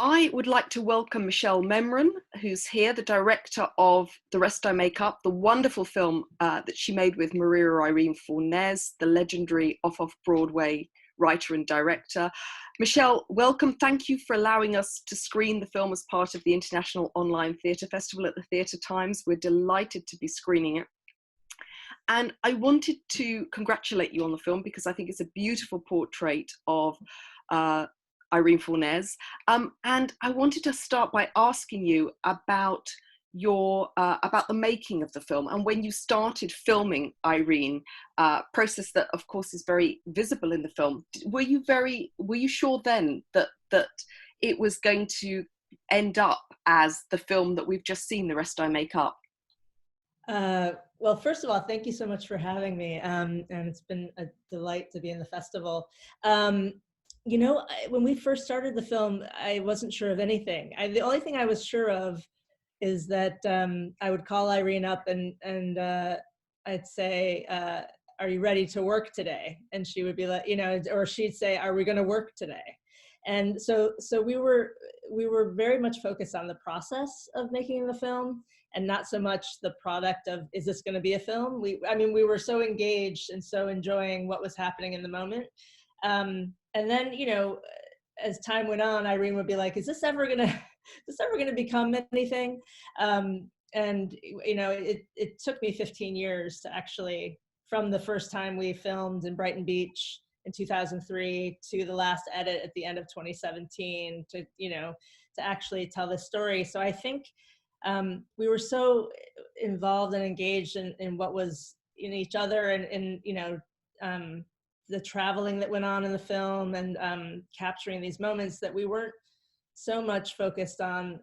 I would like to welcome Michelle Memran, who's here, the director of The Rest I Make Up, the wonderful film that she made with Maria Irene Fornes, the legendary off-off-Broadway writer and director. Michelle, welcome. Thank you for allowing us to screen the film as part of the International Online Theatre Festival at the Theatre Times. We're delighted to be screening it. And I wanted to congratulate you on the film because I think it's a beautiful portrait of Irene Fornes. And I wanted to start by asking you about about the making of the film and when you started filming Irene, process that of course is very visible in the film. Were you sure then that it was going to end up as the film that we've just seen, The Rest I Make Up? Well, first of all, thank you so much for having me. And it's been a delight to be in the festival. You know, when we first started the film, I wasn't sure of anything. The only thing I was sure of is that I would call Irene up and I'd say, are you ready to work today? And she would be like, you know, or she'd say, are we going to work today? And so we were very much focused on the process of making the film and not so much the product of, is this going to be a film? I mean, we were so engaged and so enjoying what was happening in the moment. And then, you know, as time went on, Irene would be like, is this ever gonna become anything? And, you know, it took me 15 years to actually, from the first time we filmed in Brighton Beach in 2003 to the last edit at the end of 2017 to, you know, to actually tell this story. So I think we were so involved and engaged in what was in each other and you know, the traveling that went on in the film and capturing these moments that we weren't so much focused on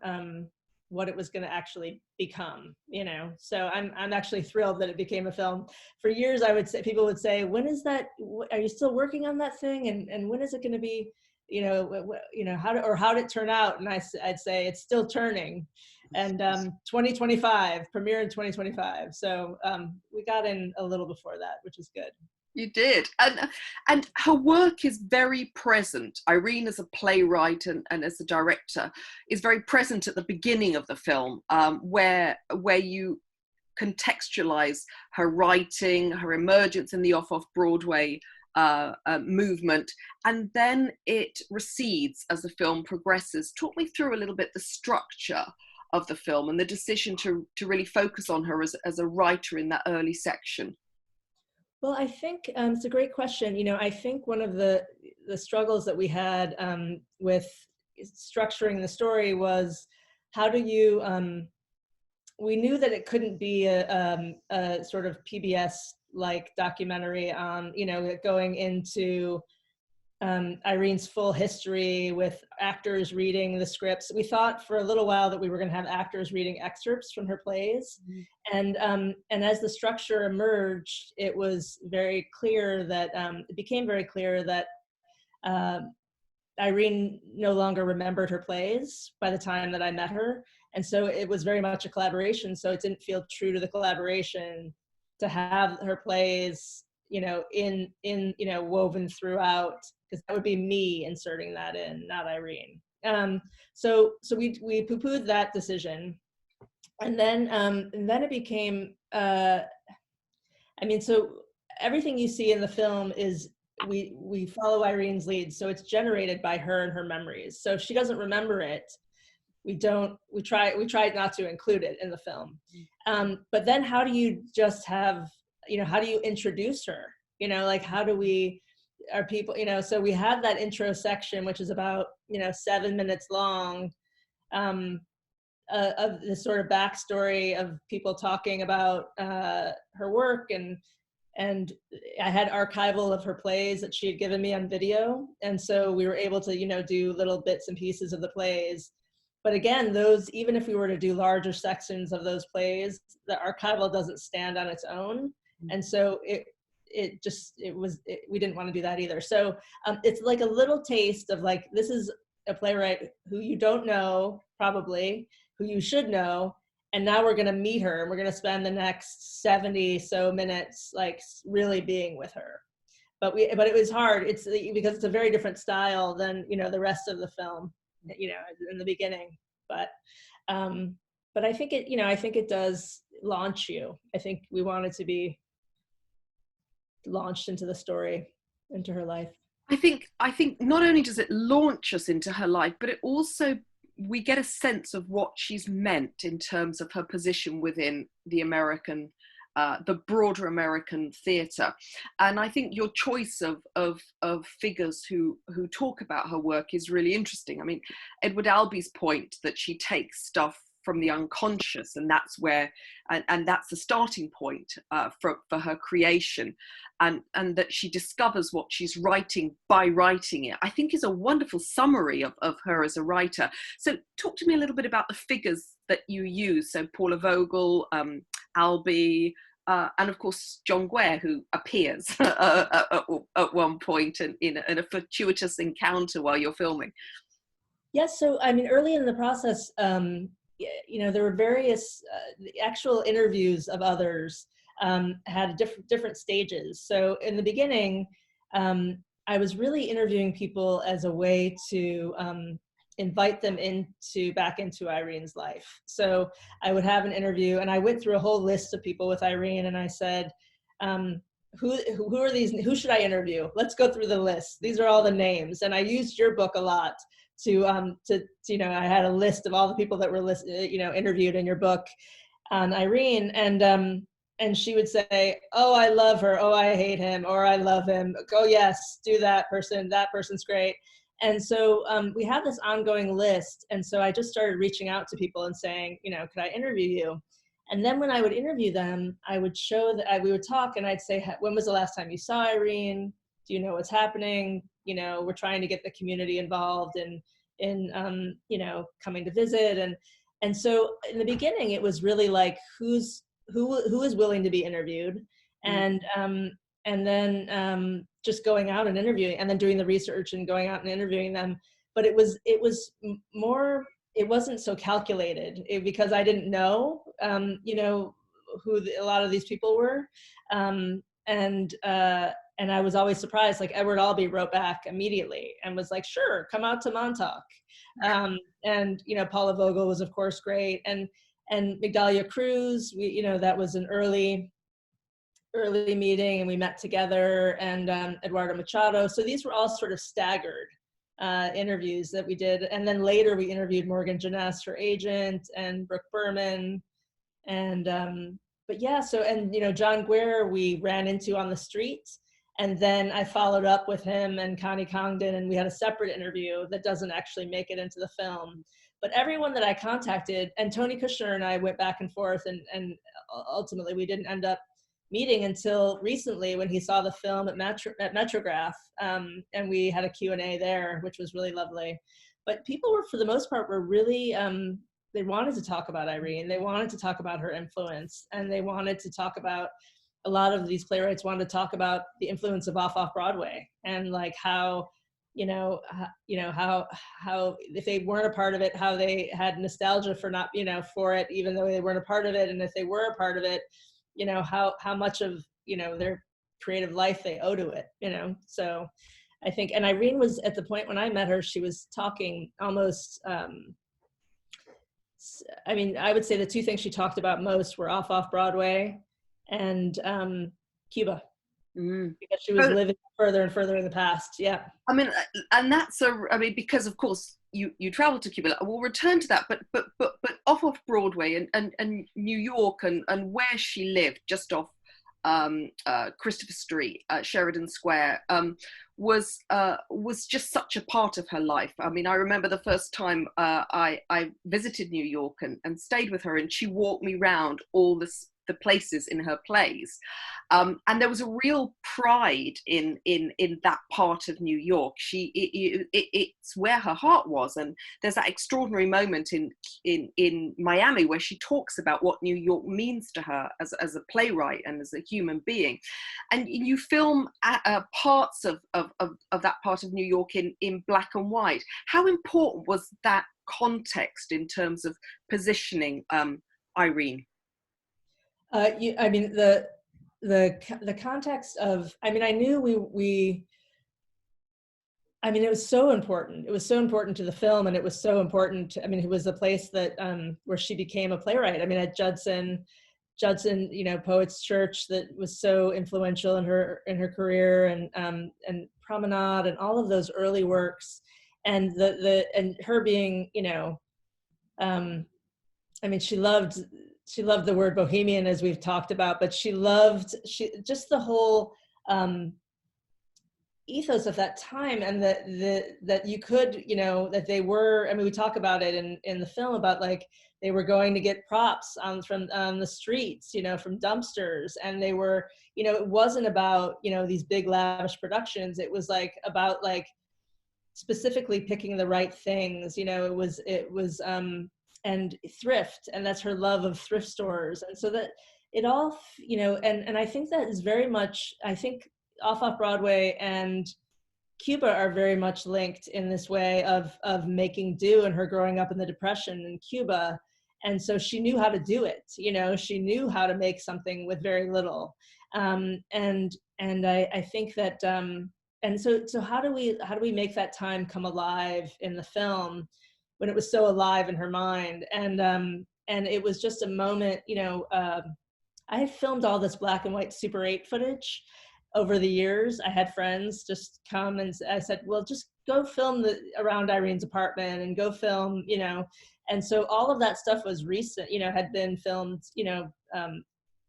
what it was going to actually become, you know. So I'm actually thrilled that it became a film. For years, I would say, people would say, when is that, are you still working on that thing? And when is it going to be, you know, how'd it turn out? And I'd say it's still turning. And 2025, premiere in 2025. So we got in a little before that, which is good. You did, and her work is very present. Irene, as a playwright and as a director, is very present at the beginning of the film, where you contextualize her writing, her emergence in the off-off-Broadway movement, and then it recedes as the film progresses. Talk me through a little bit the structure of the film and the decision to really focus on her as a writer in that early section. Well, I think it's a great question. You know, I think one of the struggles that we had with structuring the story was, how do you, we knew that it couldn't be a sort of PBS-like documentary on, you know, going into Irene's full history with actors reading the scripts. We thought for a little while that we were going to have actors reading excerpts from her plays. Mm-hmm. And as the structure emerged, it was very clear that, it became very clear that Irene no longer remembered her plays by the time that I met her. And so it was very much a collaboration. So it didn't feel true to the collaboration to have her plays, you know, in you know, woven throughout, because that would be me inserting that in, not Irene. So we poo-pooed that decision, and then it became. I mean, so everything you see in the film is we follow Irene's lead, so it's generated by her and her memories. So if she doesn't remember it, we try not to include it in the film. But then how do you just have, you know, how do you introduce her? You know, like, how do we, are people, you know, so we have that intro section, which is about, you know, 7 minutes long, of this sort of backstory of people talking about her work. And I had archival of her plays that she had given me on video. And so we were able to, you know, do little bits and pieces of the plays. But again, those, even if we were to do larger sections of those plays, the archival doesn't stand on its own. And so we didn't want to do that either. So it's like a little taste of, like, this is a playwright who you don't know, probably, who you should know, and now we're going to meet her and we're going to spend the next 70 so minutes, like, really being with her. But it was hard. It's because it's a very different style than, you know, the rest of the film. you know, in the beginning. But I think it, you know, I think it does launch you. I think we wanted to be launched into the story, into her life. I think not only does it launch us into her life, but it also, we get a sense of what she's meant in terms of her position within the American, the broader American theatre. And I think your choice of figures who talk about her work is really interesting. I mean, Edward Albee's point that she takes stuff from the unconscious, and that's where, and that's the starting point for her creation, and that she discovers what she's writing by writing it, I think is a wonderful summary of her as a writer. So talk to me a little bit about the figures that you use. So Paula Vogel, Albee, and of course John Guare, who appears at one point in a fortuitous encounter while you're filming. Yes, so I mean, early in the process, you know, there were various actual interviews of others had different stages. So in the beginning, I was really interviewing people as a way to invite them back into Irene's life. So I would have an interview, and I went through a whole list of people with Irene, and I said, who are these? Who should I interview? Let's go through the list. These are all the names, and I used your book a lot to you know, I had a list of all the people that were you know, interviewed in your book on Irene, and she would say, oh, I love her, oh, I hate him, or I love him, oh yes, do that person's great. And so we had this ongoing list, and so I just started reaching out to people and saying, you know, could I interview you? And then when I would interview them, I would show that we would talk, and I'd say, when was the last time you saw Irene? Do you know what's happening? You know, we're trying to get the community involved in you know, coming to visit. And so in the beginning, it was really like, who is willing to be interviewed? And then just going out and interviewing, and then doing the research and going out and interviewing them. But it was more, it wasn't so calculated because I didn't know, you know, who a lot of these people were. And I was always surprised, like Edward Albee wrote back immediately and was like, sure, come out to Montauk. And, you know, Paula Vogel was of course great. And Migdalia Cruz, you know, that was an early meeting, and we met together, and Eduardo Machado. So these were all sort of staggered interviews that we did. And then later we interviewed Morgan Jeunesse, her agent, and Brooke Berman. And, but yeah, so, and, you know, John Guare we ran into on the street. And then I followed up with him and Connie Congdon, and we had a separate interview that doesn't actually make it into the film. But everyone that I contacted, and Tony Kushner and I went back and forth, and ultimately we didn't end up meeting until recently when he saw the film at Metrograph, and we had a Q&A there, which was really lovely. But people were, for the most part, were really, they wanted to talk about Irene, they wanted to talk about her influence, and they wanted to talk about, a lot of these playwrights wanted to talk about the influence of off-off-Broadway, and like how, how if they weren't a part of it, how they had nostalgia for not, you know, for it, even though they weren't a part of it. And if they were a part of it, you know, how much of, you know, their creative life they owe to it, you know. So I think, and Irene was at the point when I met her, she was talking almost, I mean, I would say the two things she talked about most were off-off-Broadway and Cuba, because she was living further and further in the past. Yeah. I mean, and that's I mean, because of course you traveled to Cuba. We'll return to that, but off-Broadway and New York and where she lived, just off Christopher Street, Sheridan Square, was just such a part of her life. I mean, I remember the first time I visited New York and stayed with her, and she walked me around all the places in her plays, and there was a real pride in that part of New York. It's where her heart was, and there's that extraordinary moment in Miami where she talks about what New York means to her as a playwright and as a human being, and you film parts of that part of New York in black and white. How important was that context in terms of positioning Irene? I mean, the context of, I mean, I knew I mean, it was so important. It was so important to the film, and it was so important to, I mean, it was a place that where she became a playwright. I mean, at Judson, you know, Poets Church, that was so influential in her career, and Promenade and all of those early works, and and her being, you know, I mean, she loved the word bohemian, as we've talked about, but she just the whole ethos of that time, and that you could, you know, that they were, I mean, we talk about it in the film about, like, they were going to get props from the streets, you know, from dumpsters, and they were, you know, it wasn't about, you know, these big lavish productions. It was like about, like, specifically picking the right things, you know. It was and thrift, and that's her love of thrift stores, and so that it all, you know, and I think that is very much, I think Off-Off-Broadway and Cuba are very much linked in this way of making do, and her growing up in the Depression in Cuba. And so she knew how to do it, you know, she knew how to make something with very little. And I think that, and so how do we make that time come alive in the film when it was so alive in her mind? And it was just a moment, you know. I had filmed all this black and white Super 8 footage over the years. I had friends just come, and I said, well, just go film around Irene's apartment, and go film, you know. And so all of that stuff was recent, you know, had been filmed, you know,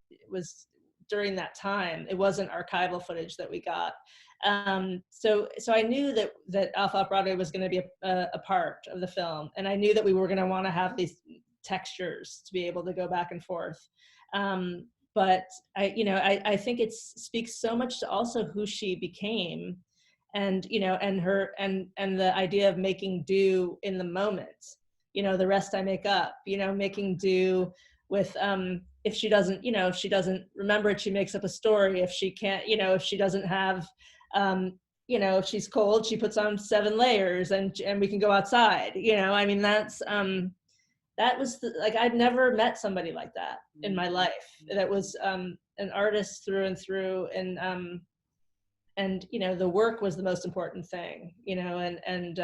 it was during that time. It wasn't archival footage that we got. So I knew that Off-Off-Broadway was going to be a part of the film, and I knew that we were going to want to have these textures to be able to go back and forth. But I think it speaks so much to also who she became, and, you know, and her, and the idea of making do in the moment, you know, the rest I make up, you know, making do with, if she doesn't, you know, if she doesn't remember it, she makes up a story. If she can't, you know, if she doesn't have, you know, if she's cold, she puts on 7 layers, and we can go outside, you know. I mean, that was like, I'd never met somebody like that in my life. That was an artist through and through, and you know, the work was the most important thing, you know, and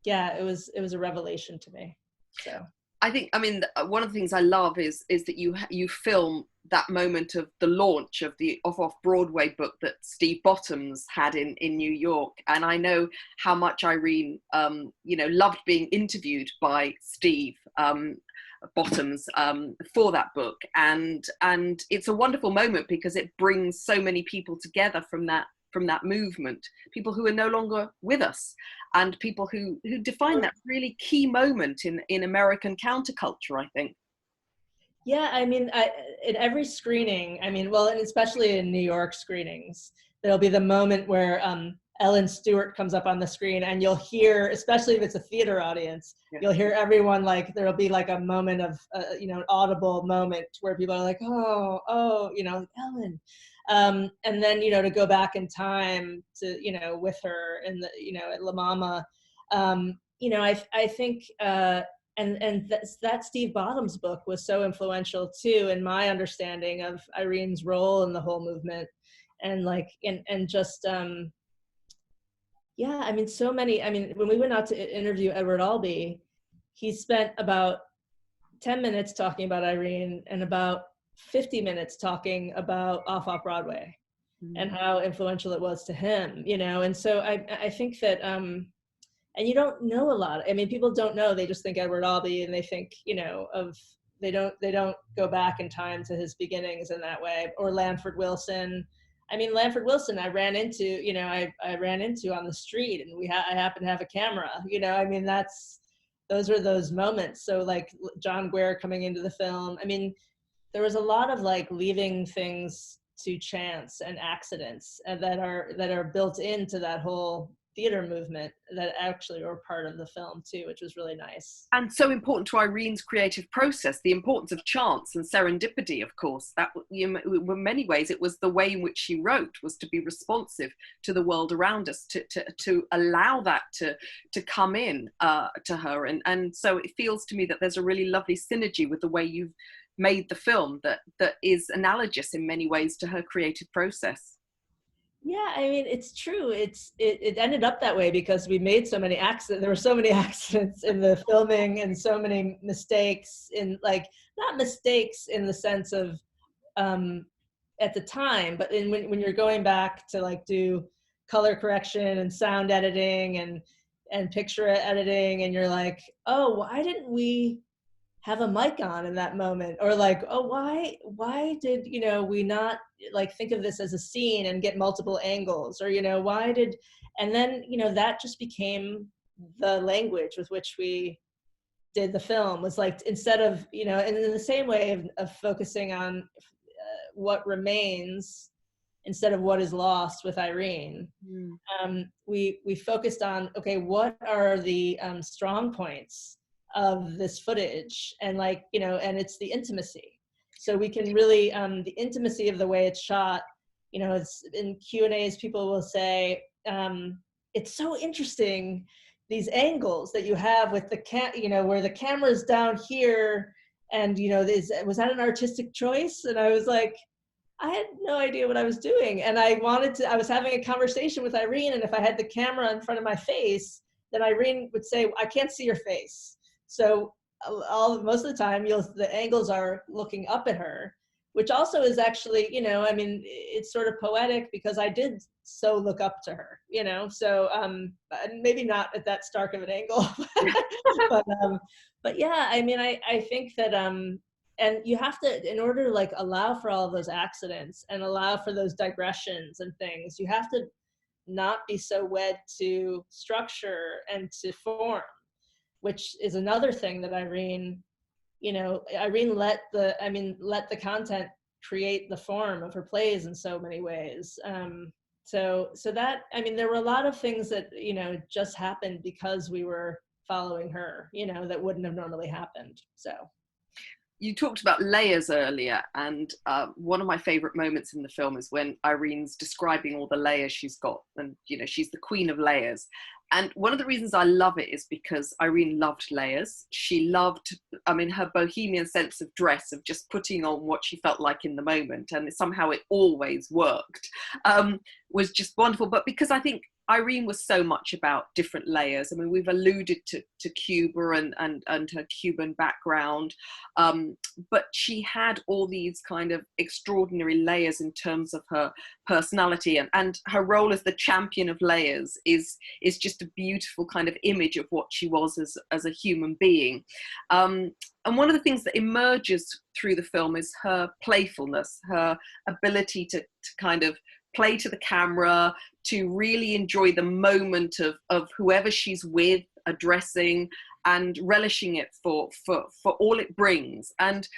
yeah, it was a revelation to me. So I think, I mean, one of the things I love is that you film that moment of the launch of the off-off-Broadway book that Steve Bottoms had in New York. And I know how much Irene, you know, loved being interviewed by Steve Bottoms for that book. And it's a wonderful moment because it brings so many people together from that movement, people who are no longer with us, and people who define that really key moment in American counterculture, I think. Yeah, I mean, in every screening, I mean, well, and especially in New York screenings, there'll be the moment where Ellen Stewart comes up on the screen, and you'll hear, especially if it's a theater audience, yeah, you'll hear everyone, like, there'll be like a moment of, you know, an audible moment where people are like, oh, you know, Ellen. And then, you know, to go back in time to, you know, with her in the, you know, at La Mama, you know, I think, and that Steve Bottoms book was so influential too in my understanding of Irene's role in the whole movement, and like, and just, yeah, I mean, so many, I mean, when we went out to interview Edward Albee, he spent about 10 minutes talking about Irene, and about 50 minutes talking about Off-Off-Broadway, and how influential it was to him, you know. And so I think that, and you don't know a lot. I mean, people don't know. They just think Edward Albee, and they think, you know, they don't go back in time to his beginnings in that way. Or Lanford Wilson. I mean, Lanford Wilson, I ran into, you know, I ran into on the street, and I happened to have a camera, you know. I mean, those are those moments. So like John Guare coming into the film. I mean, there was a lot of like leaving things to chance and accidents that are built into that whole theater movement that actually were part of the film too, which was really nice. And so important to Irene's creative process, the importance of chance and serendipity, of course. That, you know, in many ways, it was the way in which she wrote, was to be responsive to the world around us, to allow that to come in to her. And so it feels to me that there's a really lovely synergy with the way you've made the film that is analogous in many ways to her creative process. Yeah, I mean, it's true. It ended up that way because we made so many accidents. There were so many accidents in the filming and so many mistakes in, like, not mistakes in the sense of um, at the time, but when you're going back to like do color correction and sound editing and picture editing, and you're like, oh, why didn't we have a mic on in that moment? Or like, oh, why did, we not like think of this as a scene and get multiple angles? Or, why did, and then, that just became the language with which we did the film. Was like, instead of, and in the same way of focusing on what remains instead of what is lost with Irene. We focused on, okay, what are the strong points of this footage? And like, and it's the intimacy. So we can really, the intimacy of the way it's shot, it's in Q&As, people will say, it's so interesting, these angles that you have with the where the camera's down here, and was that an artistic choice? And I was like, I had no idea what I was doing. And I was having a conversation with Irene, and if I had the camera in front of my face, then Irene would say, I can't see your face. So most of the time, the angles are looking up at her, which also is actually, I mean, it's sort of poetic because I did so look up to her, so maybe not at that stark of an angle, but yeah, I mean, I think that, and you have to, in order to like allow for all of those accidents and allow for those digressions and things, you have to not be so wed to structure and to form, which is another thing that Irene let the content create the form of her plays in so many ways. So that, I mean, there were a lot of things that, just happened because we were following her, that wouldn't have normally happened, so. You talked about layers earlier, and one of my favorite moments in the film is when Irene's describing all the layers she's got, and she's the queen of layers. And one of the reasons I love it is because Irene loved layers. She loved, her bohemian sense of dress, of just putting on what she felt like in the moment, and somehow it always worked, was just wonderful. But because I think Irene was so much about different layers. I mean, we've alluded to Cuba and her Cuban background, but she had all these kind of extraordinary layers in terms of her personality, and her role as the champion of layers is just a beautiful kind of image of what she was as a human being. And one of the things that emerges through the film is her playfulness, her ability to kind of play to the camera, to really enjoy the moment of whoever she's with, addressing, and relishing it for all it brings. And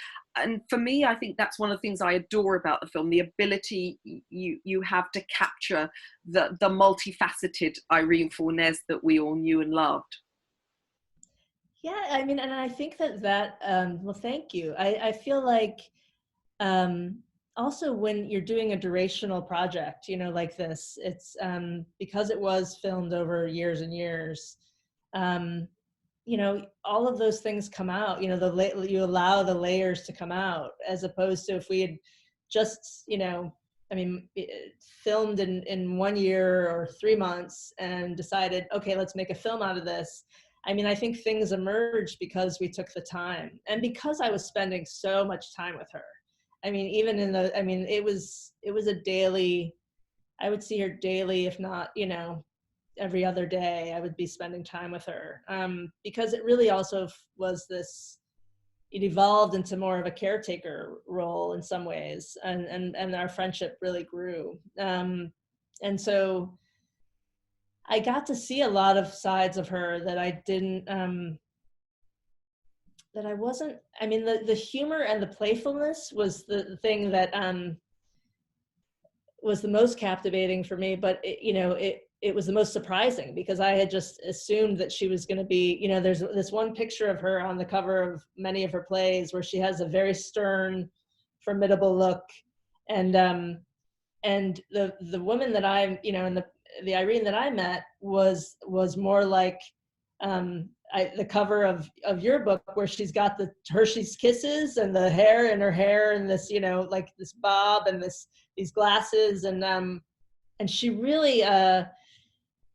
for me, I think that's one of the things I adore about the film, the ability you have to capture the multifaceted Irene Fornes that we all knew and loved. Yeah, I mean, and I think that well, thank you. I feel like also when you're doing a durational project, like this, it's because it was filmed over years and years, all of those things come out, you allow the layers to come out, as opposed to if we had just, filmed in 1 year or 3 months and decided, okay, let's make a film out of this. I mean, I think things emerged because we took the time, and because I was spending so much time with her. I mean, even it was a daily, I would see her daily, if not, every other day I would be spending time with her, because it really also was this, it evolved into more of a caretaker role in some ways, and our friendship really grew. And so I got to see a lot of sides of her that I didn't, that I wasn't, I mean, the humor and the playfulness was the thing that was the most captivating for me, but it was the most surprising, because I had just assumed that she was going to be, there's this one picture of her on the cover of many of her plays where she has a very stern, formidable look. And the woman that I'm, and the Irene that I met was more like, the cover of your book, where she's got the Hershey's Kisses and the hair in her hair, and this, like this bob and these glasses, and she really,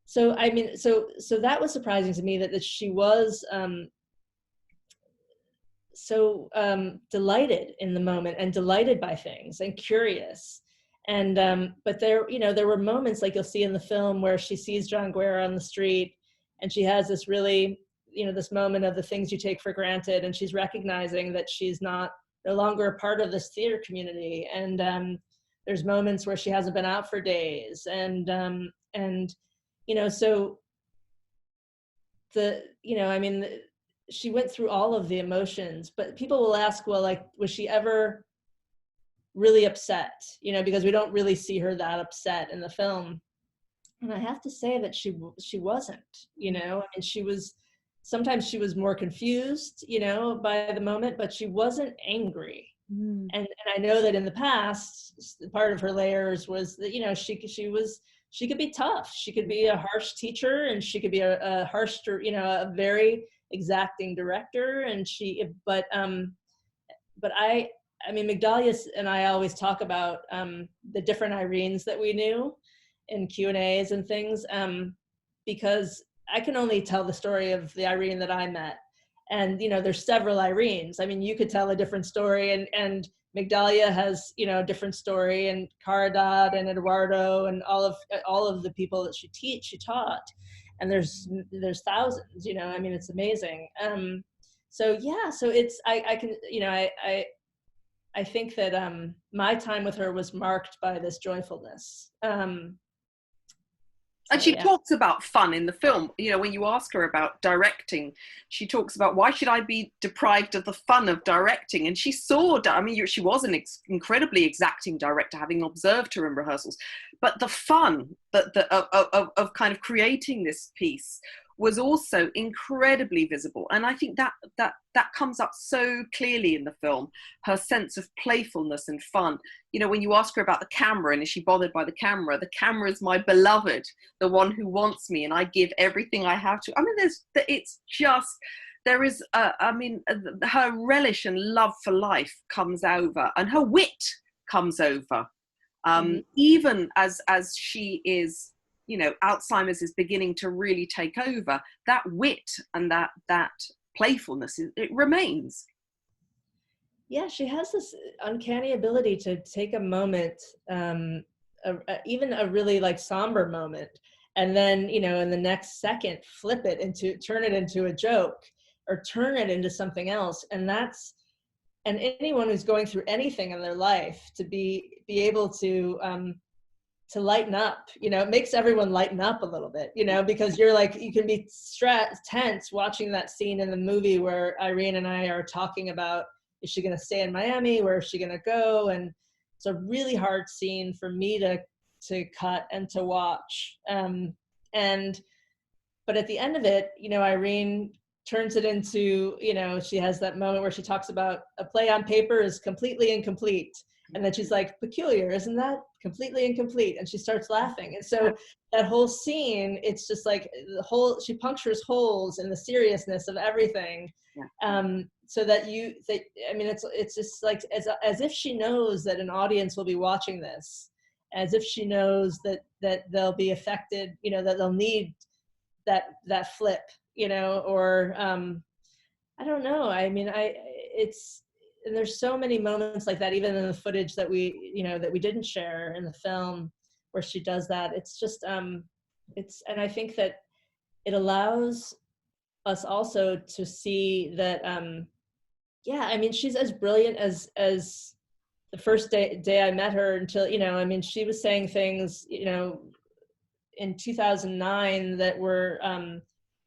so I mean, so that was surprising to me, that she was so delighted in the moment and delighted by things and curious. And but there, you know, there were moments, like you'll see in the film, where she sees John Guerra on the street, and she has this really, you know, this moment of the things you take for granted, and she's recognizing that she's no longer a part of this theater community. And there's moments where she hasn't been out for days, and you know, so you know, I mean, she went through all of the emotions. But people will ask, well, like, was she ever really upset? You know, because we don't really see her that upset in the film. And I have to say that she wasn't, you know, and sometimes she was more confused, you know, by the moment, but she wasn't angry. And I know that in the past, part of her layers was that, you know, she could be tough. She could be a harsh teacher, and she could be a harsh, you know, a very exacting director. And but I mean, Migdalia and I always talk about the different Irenes that we knew in Q&As and things, because I can only tell the story of the Irene that I met. And, you know, there's several Irenes. I mean, you could tell a different story, and Migdalia has, you know, a different story, and Caridad and Eduardo and all of the people that she taught. And there's thousands, you know, I mean, it's amazing. So yeah, so it's, I can, you know, I think that my time with her was marked by this joyfulness. And she talks about fun in the film. You know, when you ask her about directing, she talks about, why should I be deprived of the fun of directing? And she saw, I mean, she was an incredibly exacting director, having observed her in rehearsals. But the fun of kind of creating this piece was also incredibly visible. And I think that comes up so clearly in the film, her sense of playfulness and fun. You know, when you ask her about the camera, and is she bothered by the camera is my beloved, the one who wants me, and I give everything I have to. I mean, her relish and love for life comes over, and her wit comes over. Even as she is, you know, Alzheimer's is beginning to really take over, that wit and that playfulness, it remains. Yeah, she has this uncanny ability to take a moment, even a really like somber moment, and then, you know, in the next second, turn it into a joke, or turn it into something else. And anyone who's going through anything in their life, to be able to lighten up, you know, it makes everyone lighten up a little bit, you know, because you're like, you can be tense watching that scene in the movie where Irene and I are talking about, is she going to stay in Miami? Where is she going to go? And it's a really hard scene for me to cut and to watch. But at the end of it, you know, Irene turns it into, you know, she has that moment where she talks about a play on paper is completely incomplete. And then she's like, peculiar, isn't that? Completely incomplete. And she starts laughing. And so that whole scene, it's just like she punctures holes in the seriousness of everything. Yeah. So that I mean, it's just like, as if she knows that an audience will be watching this, as if she knows that they'll be affected, you know, that they'll need that flip, you know, or I don't know. I mean, and there's so many moments like that, even in the footage that we didn't share in the film, where she does that. It's just, and I think that it allows us also to see that, yeah, I mean, she's as brilliant as the first day I met her, until, you know, I mean, she was saying things, you know, in 2009 that were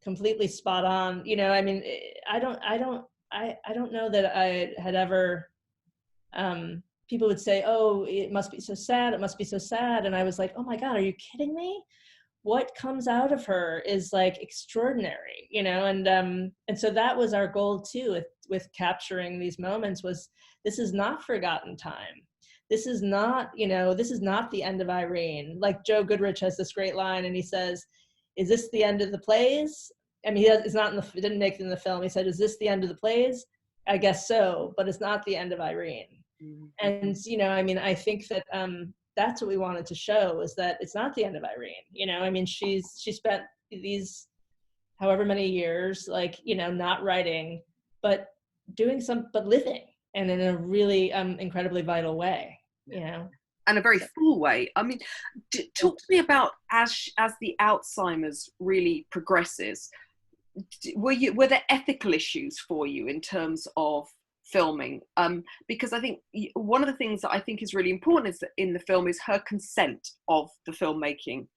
completely spot on. You know, I mean, I don't know that I had ever, people would say, oh, it must be so sad, it must be so sad. And I was like, oh my God, are you kidding me? What comes out of her is like extraordinary, you know? And so that was our goal too, with capturing these moments, was this is not forgotten time. This is not, you know, this is not the end of Irene. Like Joe Goodrich has this great line, and he says, is this the end of the plays? I mean, it didn't make it in the film. He said, is this the end of the plays? I guess so, but it's not the end of Irene. Mm-hmm. And, you know, I mean, I think that that's what we wanted to show, is that it's not the end of Irene. You know, I mean, she spent these however many years, like, you know, not writing, but living, and in a really incredibly vital way, you know. And a very full way. I mean, talk to me about as the Alzheimer's really progresses. Were there ethical issues for you in terms of filming? Because I think one of the things that I think is really important is that in the film is her consent of the filmmaking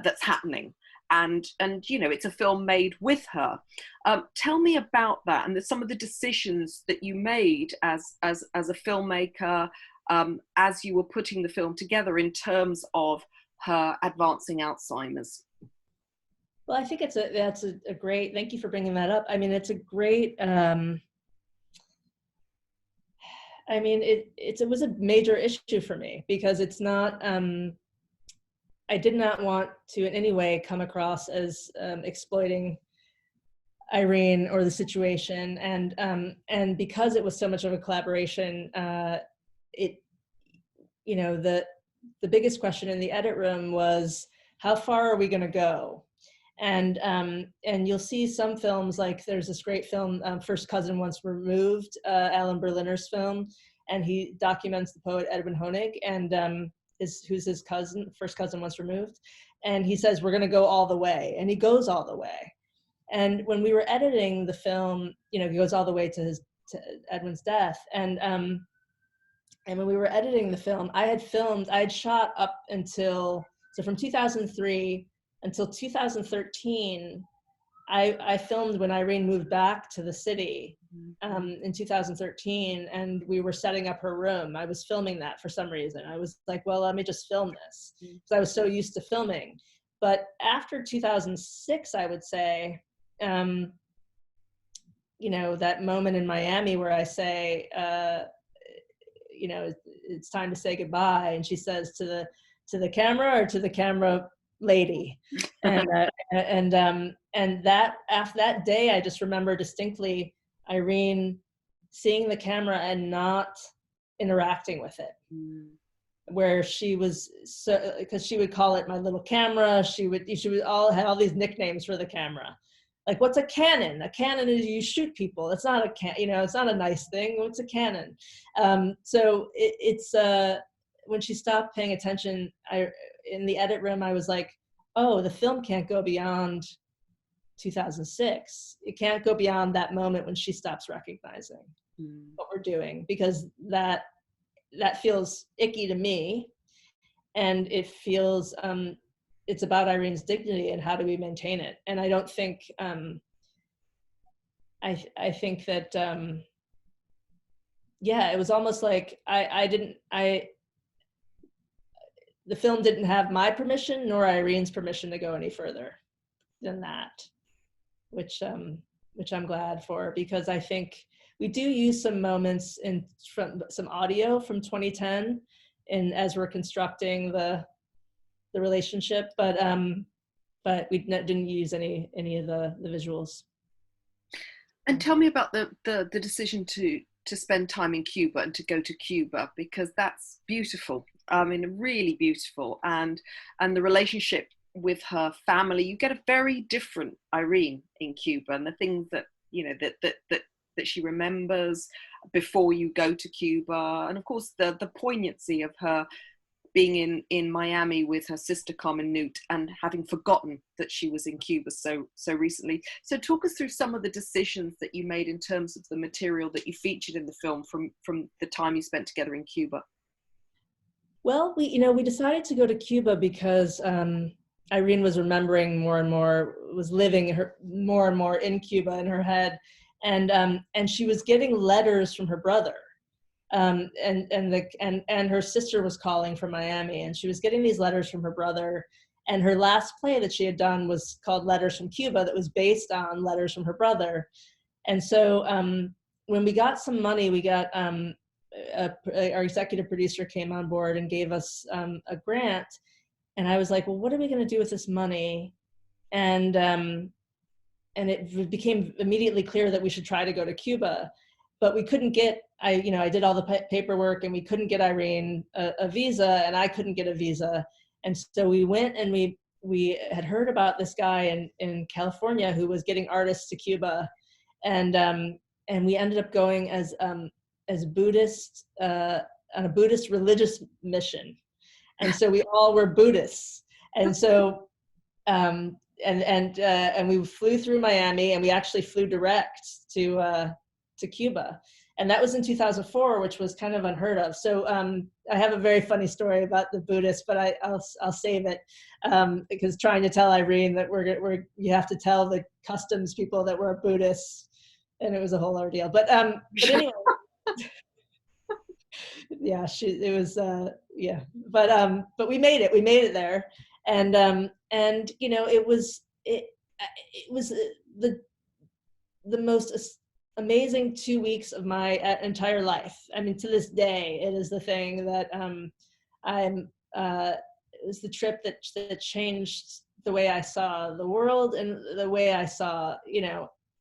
that's happening. And you know, it's a film made with her. Tell me about that, and some of the decisions that you made as a filmmaker, as you were putting the film together in terms of her advancing Alzheimer's. Well, I think that's a great, thank you for bringing that up. I mean, it's a great, I mean, it was a major issue for me, because it's not, I did not want to in any way come across as exploiting Irene or the situation. And because it was so much of a collaboration, you know, the biggest question in the edit room was, how far are we going to go? And you'll see some films, like there's this great film, First Cousin Once Removed, Alan Berliner's film, and he documents the poet Edwin Honig, and who's his cousin, first cousin once removed. And he says, we're going to go all the way. And he goes all the way. And when we were editing the film, you know, he goes all the way to Edwin's death. And when we were editing the film, I had shot up until, so from 2003 until 2013, I filmed when Irene moved back to the city in 2013, and we were setting up her room. I was filming that for some reason. I was like, well, let me just film this, because I was so used to filming. But after 2006, I would say, you know, that moment in Miami where I say, you know, it's time to say goodbye, and she says, to the camera or to the camera lady, and that after that day, I just remember distinctly Irene seeing the camera and not interacting with it, where she was, so, because she would call it my little camera. She would all had all these nicknames for the camera, like, what's a cannon? A cannon is you shoot people. It's not you know, it's not a nice thing. What's a cannon? So it's when she stopped paying attention, in the edit room, I was like, oh, the film can't go beyond 2006. It can't go beyond that moment when she stops recognizing what we're doing, because that feels icky to me, and it feels it's about Irene's dignity, and how do we maintain it. And I don't think I think that yeah, it was almost like the film didn't have my permission nor Irene's permission to go any further than that, which I'm glad for, because I think we do use some moments from some audio from 2010 as we're constructing the relationship, but we didn't use any of the visuals. And tell me about the decision to spend time in Cuba and to go to Cuba, because that's beautiful. I mean, really beautiful, and the relationship with her family. You get a very different Irene in Cuba, and the things that, you know, that she remembers before you go to Cuba, and of course the poignancy of her being in Miami with her sister Carmen Newt and having forgotten that she was in Cuba so recently. So talk us through some of the decisions that you made in terms of the material that you featured in the film from the time you spent together in Cuba. Well, we decided to go to Cuba because Irene was remembering more and more, was living more and more in Cuba in her head, and she was getting letters from her brother. And her sister was calling from Miami, and she was getting these letters from her brother. And her last play that she had done was called Letters from Cuba, that was based on letters from her brother. And so when we got some money, we got our executive producer came on board and gave us a grant. And I was like, well, what are we going to do with this money? And it became immediately clear that we should try to go to Cuba. but we couldn't get, I did all the paperwork, and we couldn't get Irene a visa, and I couldn't get a visa. And so we went, and we had heard about this guy in California who was getting artists to Cuba. And we ended up going as Buddhist, on a Buddhist religious mission. And so we all were Buddhists. And so, and we flew through Miami, and we actually flew direct to Cuba. And that was in 2004, which was kind of unheard of. So I have a very funny story about the Buddhists, but I'll save it, because trying to tell Irene that you have to tell the customs people that we're Buddhists, and it was a whole ordeal. But anyway, yeah, but we made it. We made it there, and it was the most amazing 2 weeks of my entire life. I mean, to this day, it is the thing that it was the trip that changed the way I saw the world, and the way I saw,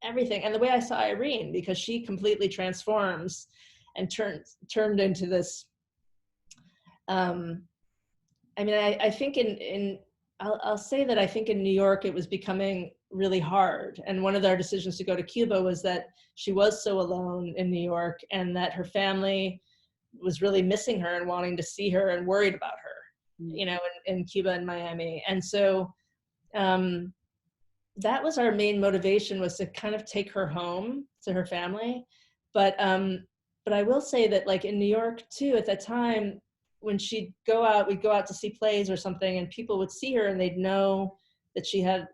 everything, and the way I saw Irene, because she completely transforms and turned into this. I think I'll say that I think in New York it was becoming really hard. And one of our decisions to go to Cuba was that she was so alone in New York, and that her family was really missing her and wanting to see her and worried about her, in Cuba and Miami. And so that was our main motivation, was to kind of take her home to her family. But I will say that, like, in New York too, at that time, when we'd go out to see plays or something, and people would see her and they'd know that she had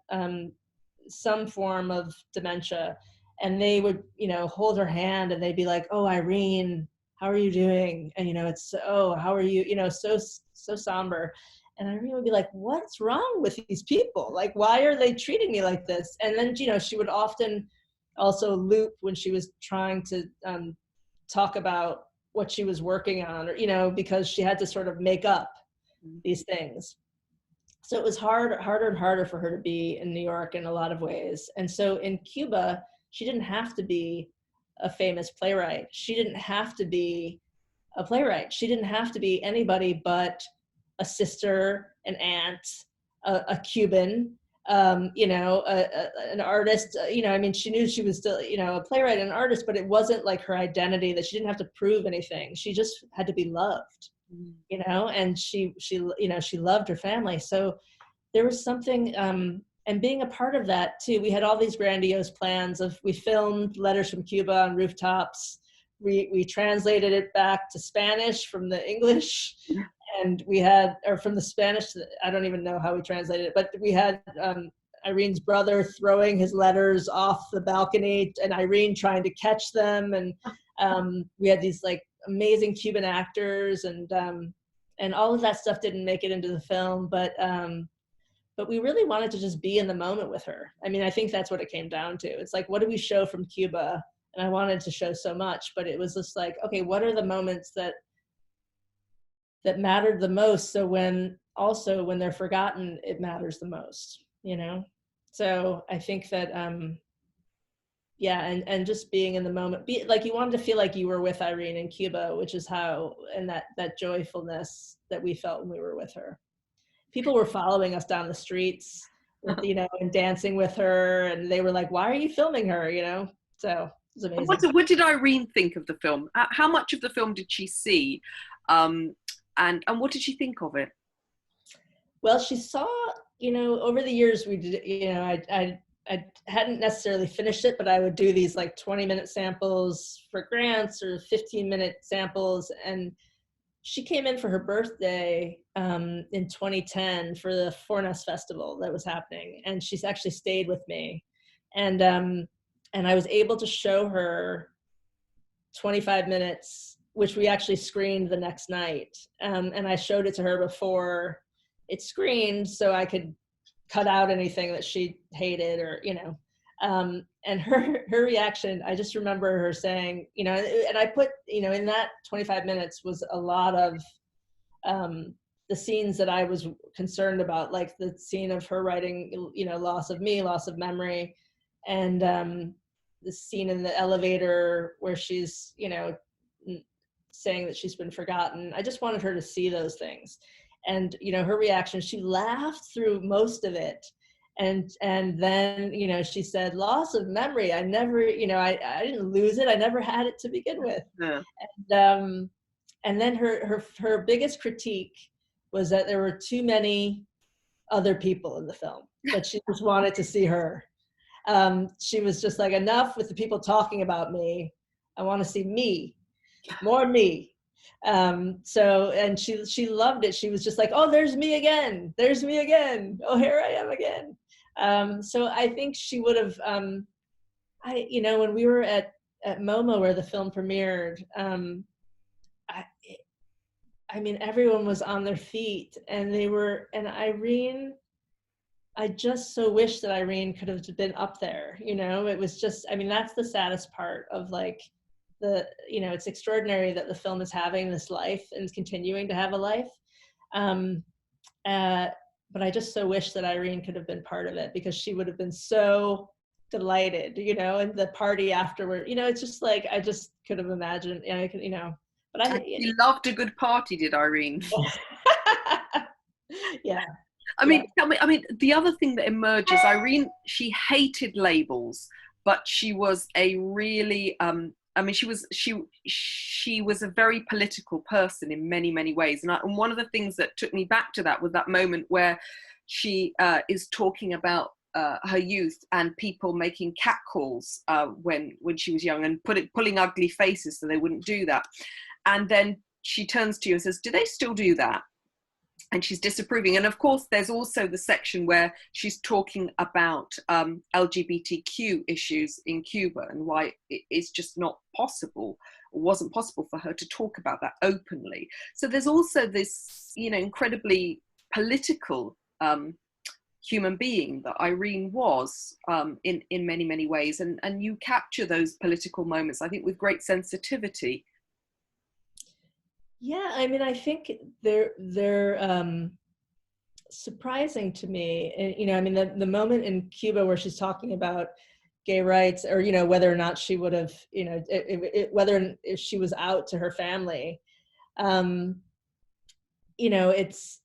some form of dementia, and they would, hold her hand, and they'd be like, "Oh, Irene, how are you doing?" And, it's, "Oh, how are you?" So somber. And Irene would be like, "What's wrong with these people? Like, why are they treating me like this?" And then, she would often also loop when she was trying to talk about what she was working on, or, because she had to sort of make up these things. So it was harder and harder for her to be in New York in a lot of ways. And so in Cuba, she didn't have to be a famous playwright. She didn't have to be a playwright. She didn't have to be anybody but a sister, an aunt, a Cuban, an artist. She knew she was still, a playwright and an artist, but it wasn't like her identity, that she didn't have to prove anything. She just had to be loved, and she loved her family. So there was something, and being a part of that too, we had all these grandiose plans we filmed Letters from Cuba on rooftops. We translated it back to Spanish from the English. And we had, or from the Spanish, I don't even know how we translated it, but we had Irene's brother throwing his letters off the balcony, and Irene trying to catch them. And we had these like amazing Cuban actors, and all of that stuff didn't make it into the film, but we really wanted to just be in the moment with her. I mean, I think that's what it came down to. It's like, what do we show from Cuba? And I wanted to show so much, but it was just like, okay, what are the moments that mattered the most? So when they're forgotten, it matters the most, So I think that, and just being in the moment, you wanted to feel like you were with Irene in Cuba, which is how, and that joyfulness that we felt when we were with her. People were following us down the streets, and dancing with her, and they were like, "Why are you filming her?" So it was amazing. What did Irene think of the film? How much of the film did she see? And what did she think of it? Well, she saw, over the years we did, I hadn't necessarily finished it, but I would do these like 20-minute samples for grants, or 15-minute samples. And she came in for her birthday in 2010 for the Fornes Festival that was happening. And she's actually stayed with me. And I was able to show her 25 minutes, which we actually screened the next night. And I showed it to her before it screened, so I could cut out anything that she hated, or, and her reaction, I just remember her saying, and I put, in that 25 minutes was a lot of the scenes that I was concerned about, like the scene of her writing, loss of me, loss of memory. And the scene in the elevator where she's, you know, saying that she's been forgotten. I just wanted her to see those things. And, you know, her reaction, she laughed through most of it. And then, you know, she said, loss of memory. I never, you know, I didn't lose it. I never had it to begin with. Yeah. And then her biggest critique was that there were too many other people in the film, that she just wanted to see her. She was just like, enough with the people talking about me. I want to see me, more me. So, and she loved it. She was just like, oh, there's me again. There's me again. Oh, here I am again. So I think she would have, you know, when we were at MoMA where the film premiered, I mean, everyone was on their feet, and and Irene, I just so wish that Irene could have been up there, you know. It was just, I mean, that's the saddest part of, like, you know, it's extraordinary that the film is having this life and is continuing to have a life. But I just so wish that Irene could have been part of it, because she would have been so delighted, you know, and the party afterward, you know, it's just like, I just could have imagined, yeah, I could, you know, but She loved a good party, did Irene? Yeah. I mean, tell me, I mean, the other thing that emerges, Irene, she hated labels, but she was a really, I mean, she was a very political person in many, many ways. And one of the things that took me back to that was that moment where she is talking about her youth and people making catcalls when she was young, and pulling ugly faces so they wouldn't do that. And then she turns to you and says, do they still do that? And she's disapproving. And of course, there's also the section where she's talking about LGBTQ issues in Cuba, and why it's just not possible, or wasn't possible, for her to talk about that openly. So there's also this, you know, incredibly political human being that Irene was, in many, many ways. And you capture those political moments, I think, with great sensitivity. Yeah, I mean, I think they're surprising to me. And, you know, I mean, the moment in Cuba where she's talking about gay rights, or, you know, whether or not she would have, you know, whether if she was out to her family, you know, it's,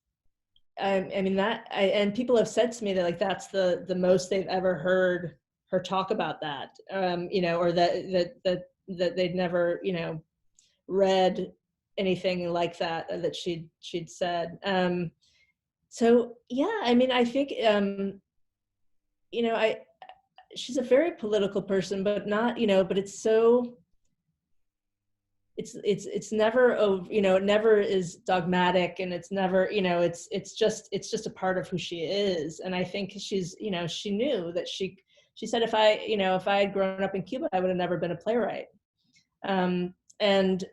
I mean, and people have said to me that, like, that's the most they've ever heard her talk about that, you know, or that they'd never, you know, read anything like that she'd said. So yeah, I mean, I think, you know, she's a very political person, but not, you know, but it's so, it's never, you know, it never is dogmatic, and it's never, you know, it's just a part of who she is. And I think she's, you know, she knew that she said, if I had grown up in Cuba, I would have never been a playwright. And,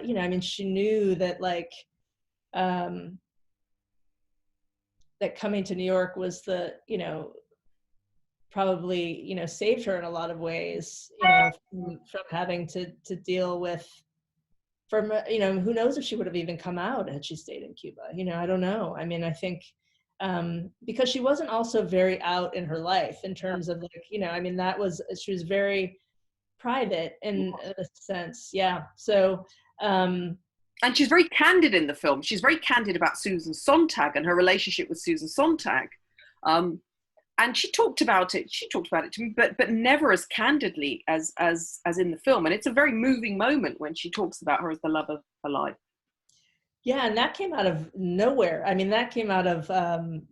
you know, I mean, she knew that, like, that coming to New York was you know, probably, you know, saved her in a lot of ways, you know, from having to deal with, you know, who knows if she would have even come out had she stayed in Cuba, you know, I don't know. I mean, I think, because she wasn't also very out in her life in terms of, like, you know, I mean, she was very private in a sense. Yeah. So, and she's very candid in the film. She's very candid about Susan Sontag and her relationship with Susan Sontag. And she talked about it to me, but never as candidly as in the film. And it's a very moving moment when she talks about her as the love of her life. Yeah, and that came out of nowhere. I mean, that came out of,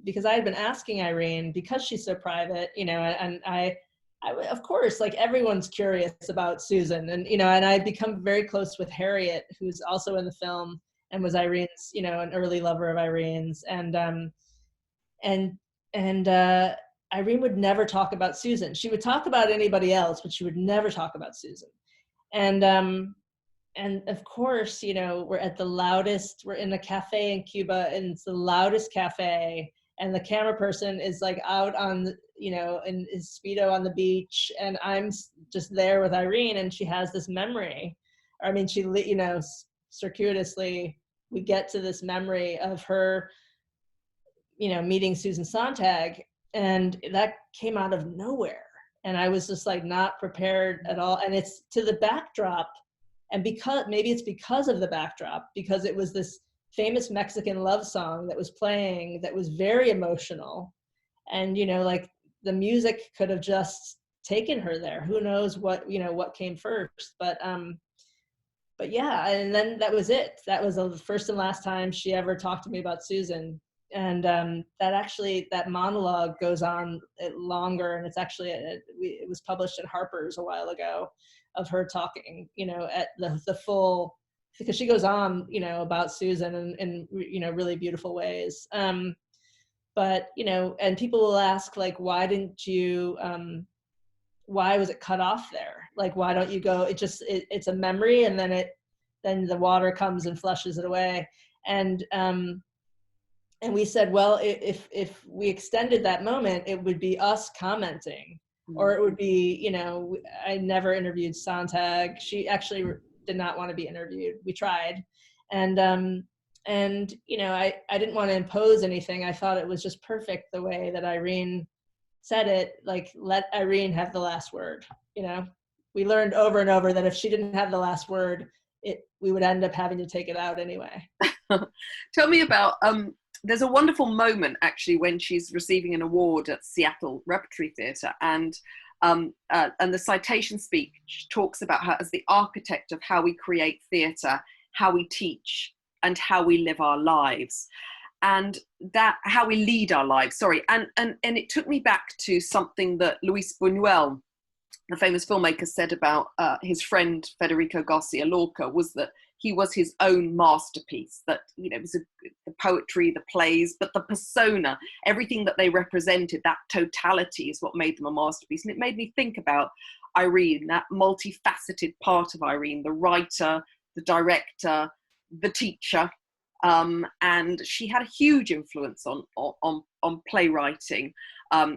because I had been asking Irene, because she's so private, you know, and I of course, like, everyone's curious about Susan, and, you know, and I'd become very close with Harriet, who's also in the film and was Irene's, you know, an early lover of Irene's. And Irene would never talk about Susan. She would talk about anybody else, but she would never talk about Susan. And of course, you know, we're in a cafe in Cuba, and it's the loudest cafe, and the camera person is, like, out on, you know, in his Speedo on the beach, and I'm just there with Irene, and she has this memory. I mean, she, you know, circuitously, we get to this memory of her, you know, meeting Susan Sontag, and that came out of nowhere. And I was just like not prepared at all. And it's to the backdrop. And because maybe it's because of the backdrop, because it was this famous Mexican love song that was playing that was very emotional. And, you know, like the music could have just taken her there. Who knows what, you know, what came first. But yeah, and then that was it. That was the first and last time she ever talked to me about Susan. And that monologue goes on longer, and it's actually it was published in Harper's a while ago, of her talking, you know, at the full, because she goes on, you know, about Susan in you know, really beautiful ways. But you know, and people will ask, like, why didn't you? Why was it cut off there? Like, why don't you go? It's a memory, and then the water comes and flushes it away. And we said, well, if we extended that moment, it would be us commenting, or it would be, you know, I never interviewed Sontag. She actually did not want to be interviewed. We tried. And you know, I didn't want to impose anything. I thought it was just perfect the way that Irene said it, like, let Irene have the last word, you know? We learned over and over that if she didn't have the last word, we would end up having to take it out anyway. Tell me about, there's a wonderful moment actually when she's receiving an award at Seattle Repertory Theatre, and the citation speech talks about her as the architect of how we create theatre, how we teach, and how we live our lives. And that, how we lead our lives, sorry. And it took me back to something that Luis Buñuel, the famous filmmaker, said about his friend Federico Garcia Lorca, was that he was his own masterpiece, that, you know, it was the poetry, the plays, but the persona, everything that they represented, that totality is what made them a masterpiece. And it made me think about Irene, that multifaceted part of Irene, the writer, the director, the teacher. And she had a huge influence on playwriting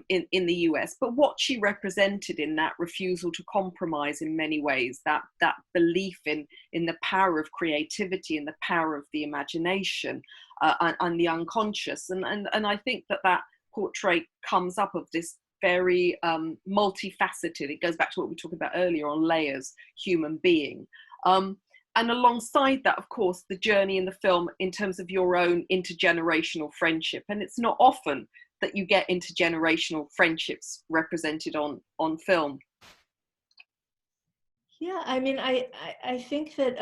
in the US. But what she represented in that refusal to compromise in many ways, that belief in the power of creativity and the power of the imagination and the unconscious. And I think that portrait comes up of this very multifaceted, it goes back to what we talked about earlier on layers, human being. And alongside that, of course, the journey in the film in terms of your own intergenerational friendship. And it's not often that you get intergenerational friendships represented on film. Yeah, I mean, I think that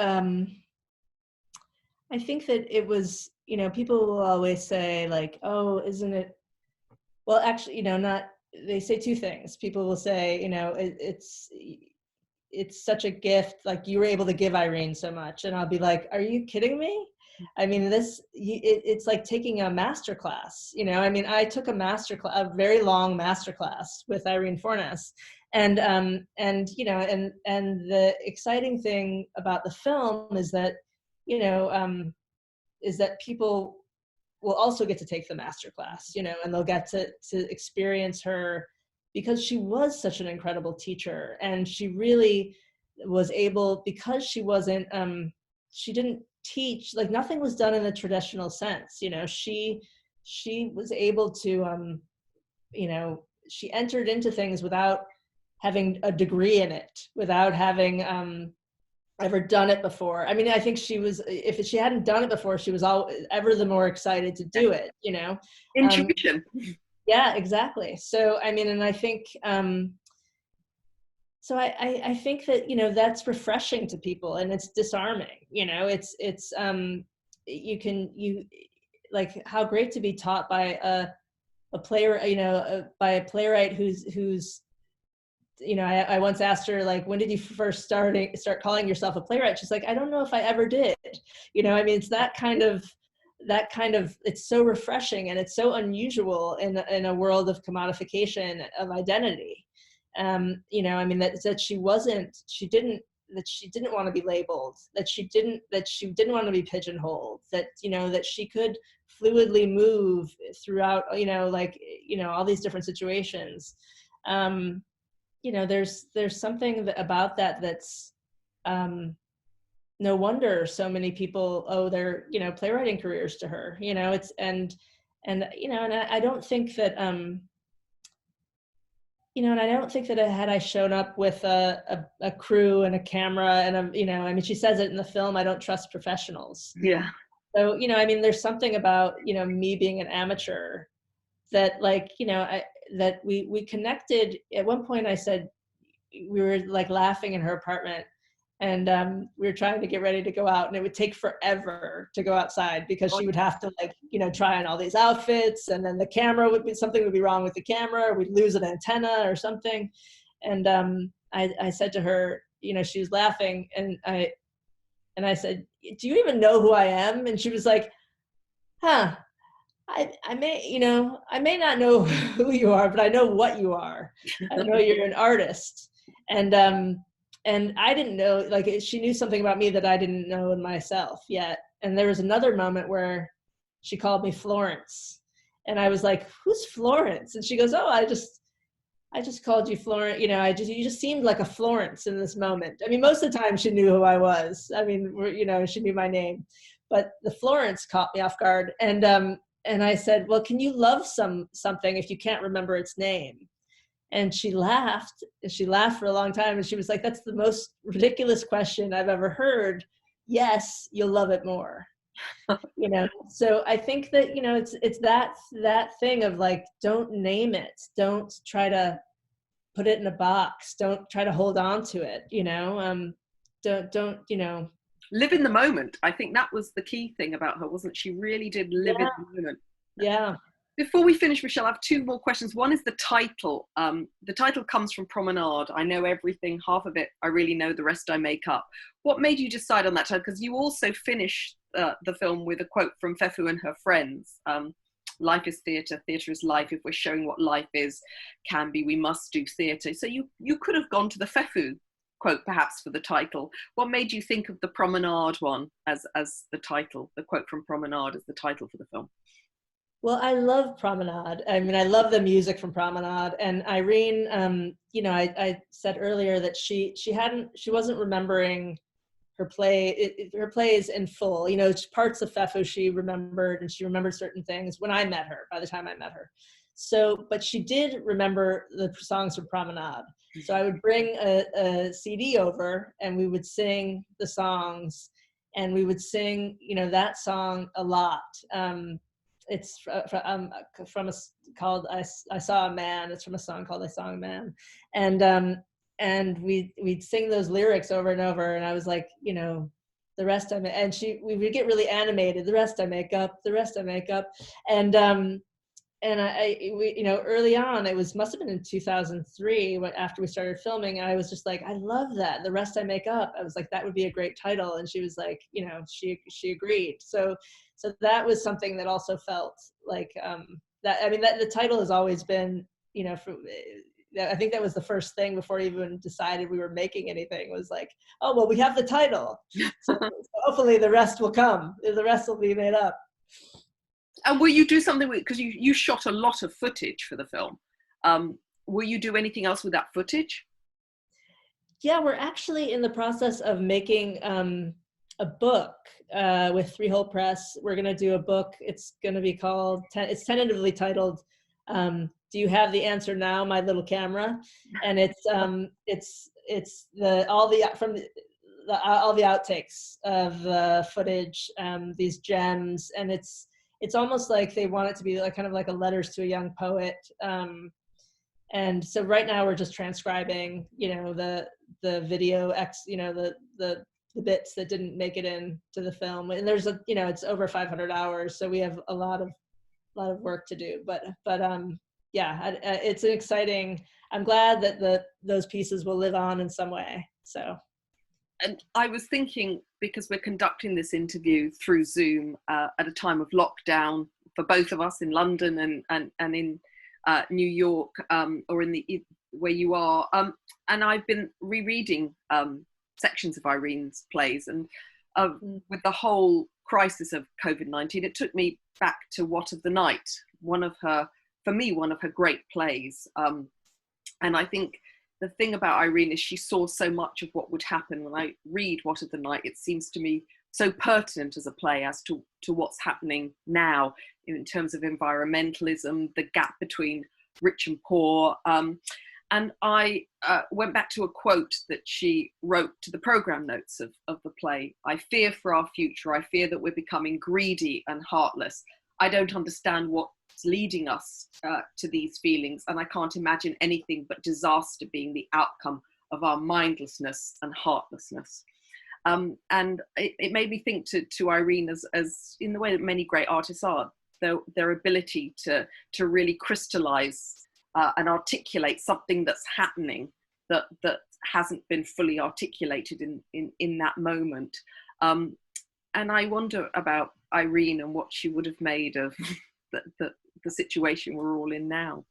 it was, you know, people will always say, like, oh, isn't it? Well, actually, you know, they say two things. People will say, you know, it's such a gift, like, you were able to give Irene so much. And I'll be like, are you kidding me? I mean, it's like taking a master class, you know? I mean, I took a very long master class with Irene Fornes. And you know, and the exciting thing about the film is that, you know, is that people will also get to take the master class, you know, and they'll get to experience her, because she was such an incredible teacher. And she really was able, because she wasn't, she didn't teach, like, nothing was done in the traditional sense, you know. She was able to, you know, she entered into things without having a degree in it, without having ever done it before. I mean, I think if she hadn't done it before, she was ever the more excited to do it, you know. Intuition. Yeah, exactly. So, I mean, and I think, so I think that, you know, that's refreshing to people, and it's disarming, you know. It's like, how great to be taught by a player, you know, by a playwright who's, you know, I once asked her, like, when did you first start calling yourself a playwright? She's like, I don't know if I ever did. You know, I mean, it's that kind of, it's so refreshing, and it's so unusual in a world of commodification of identity. You know, I mean, that she didn't want to be labeled, that she didn't want to be pigeonholed, that, you know, that she could fluidly move throughout, you know, like, you know, all these different situations. You know, there's something about that's, no wonder so many people owe their, you know, playwriting careers to her, you know. It's, and you know, and I don't think that, and I don't think that had I shown up with a crew and a camera and I mean, she says it in the film, I don't trust professionals. Yeah. So, I mean, there's something about, me being an amateur that like, that we connected. At one point I said, we were like laughing in her apartment, and we were trying to get ready to go out, and it would take forever to go outside because she would have to like, try on all these outfits, and then the camera something would be wrong with the camera, or we'd lose an antenna or something. And I said to her, she was laughing, and I said, do you even know who I am? And she was like, huh, I may not know who you are, but I know what you are. I know you're an artist. And I didn't know, like, she knew something about me that I didn't know in myself yet. And there was another moment where she called me Florence, and I was like, who's Florence? And she goes, oh, I just called you Florence. You just seemed like a Florence in this moment. I mean, most of the time she knew who I was. I mean, she knew my name, but the Florence caught me off guard. And I said, well, can you love something if you can't remember its name? And she laughed for a long time. And she was like, that's the most ridiculous question I've ever heard. Yes, you'll love it more. So I think that, it's that thing of like, don't name it. Don't try to put it in a box. Don't try to hold on to it. Don't Live in the moment. I think that was the key thing about her, wasn't she? Really did live in the moment. Yeah. Before we finish, Michelle, I have two more questions. One is the title. The title comes from Promenade. I know everything, half of it I really know, the rest I make up. What made you decide on that title? Because you also finish the film with a quote from Fefu and her friends. Life is theatre, theatre is life. If we're showing what life is, can be, we must do theatre. So you could have gone to the Fefu quote perhaps for the title. What made you think of the Promenade one as the title, the quote from Promenade as the title for the film? Well, I love Promenade. I mean, I love the music from Promenade. And Irene, I said earlier that she wasn't remembering her plays in full. Parts of Fefu she remembered, and she remembered certain things when I met her, by the time I met her. So, but she did remember the songs from Promenade. So I would bring a CD over, and we would sing the songs, and we would sing, that song a lot. It's from called I Saw a Man. It's from a song called I Saw a Man. And we'd sing those lyrics over and over. And I was like, the rest I make, and we would get really animated. The rest I make up, the rest I make up. And early on, must have been in 2003 after we started filming. I was just like, I love that. The rest I make up. I was like, that would be a great title. And she was like, she agreed. So that was something that also felt like that. I mean, that the title has always been, I think that was the first thing before we even decided we were making anything, was like, oh, well, we have the title. So hopefully the rest will come. The rest will be made up. And will you do something because you shot a lot of footage for the film? Will you do anything else with that footage? Yeah, we're actually in the process of making a book with Three Hole Press. We're going to do a book. It's going to be called, it's tentatively titled, Do You Have the Answer Now, My Little Camera? And it's all the outtakes of the footage, these gems, and it's almost like they want it to be like kind of like a letters to a young poet. And so right now we're just transcribing, the video the bits that didn't make it into the film. And there's it's over 500 hours. So we have a lot of work to do, but yeah, it's an exciting, I'm glad that those pieces will live on in some way. So. And I was thinking, because we're conducting this interview through Zoom at a time of lockdown for both of us in London and in New York, or where you are, and I've been rereading sections of Irene's plays, and with the whole crisis of COVID-19, it took me back to What of the Night, one of her great plays, and I think the thing about Irene is she saw so much of what would happen. When I read What of the Night, it seems to me so pertinent as a play as to what's happening now in terms of environmentalism, the gap between rich and poor. And I went back to a quote that she wrote to the program notes of the play. "I fear for our future. I fear that we're becoming greedy and heartless. I don't understand what's leading us to these feelings, and I can't imagine anything but disaster being the outcome of our mindlessness and heartlessness." And it made me think to Irene as in the way that many great artists are, their ability to really crystallize and articulate something that's happening that hasn't been fully articulated in that moment. And I wonder about Irene and what she would have made of the situation we're all in now.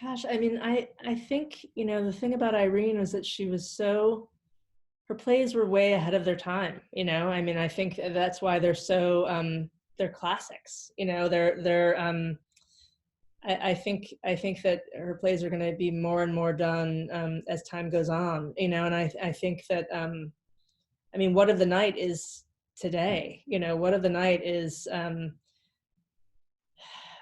Gosh, I mean, I think, you know, the thing about Irene was that she was her plays were way ahead of their time, you know? I mean, I think that's why they're so, they're classics, you know, I think that her plays are going to be more and more done as time goes on, you know, and I think that, I mean, What of the Night is today, you know, What of the Night is,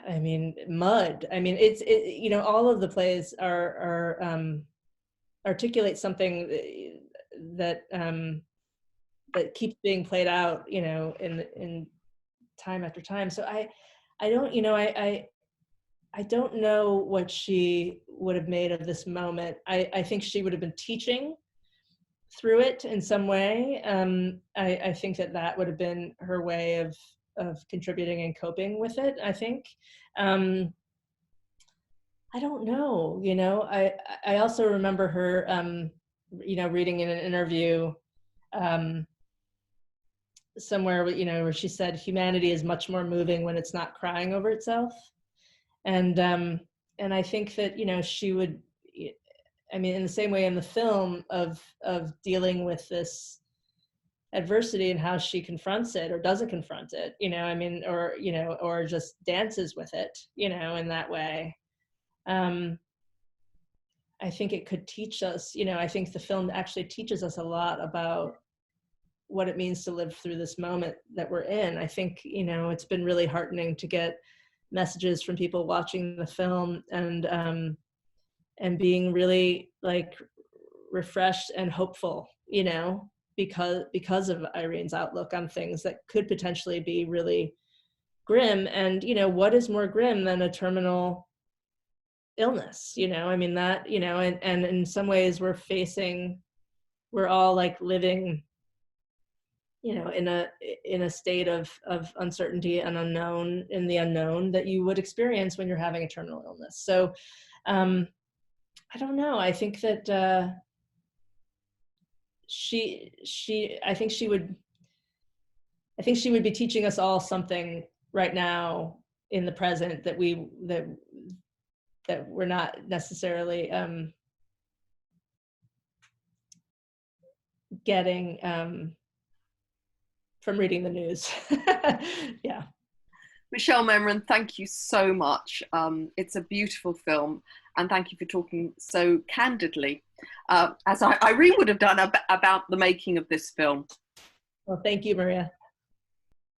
I mean, Mud. I mean, you know, all of the plays are articulate something that that keeps being played out, you know, in time after time. So I don't, you know, I don't know what she would have made of this moment. I think she would have been teaching through it in some way. I think that would have been her way of contributing and coping with it, I think. I don't know, you know, I also remember her, you know, reading in an interview somewhere, you know, where she said, humanity is much more moving when it's not crying over itself. And I think that, you know, she would, I mean, in the same way in the film of dealing with this adversity and how she confronts it or doesn't confront it, you know, I mean, or, you know, or just dances with it, you know, in that way. I think it could teach us, you know, I think the film actually teaches us a lot about what it means to live through this moment that we're in. I think, you know, it's been really heartening to get messages from people watching the film and being really like refreshed and hopeful, you know, because of Irene's outlook on things that could potentially be really grim. And, you know, what is more grim than a terminal illness, you know? I mean, that, you know, and in some ways we're all like living, you know, in a state of uncertainty and unknown, in the unknown that you would experience when you're having a terminal illness. So I don't know. I think that I think she would be teaching us all something right now in the present that we're not necessarily getting from reading the news. Yeah. Michelle Memran, thank you so much. It's a beautiful film, and thank you for talking so candidly, as Irene would have done about the making of this film. Well, thank you, Maria.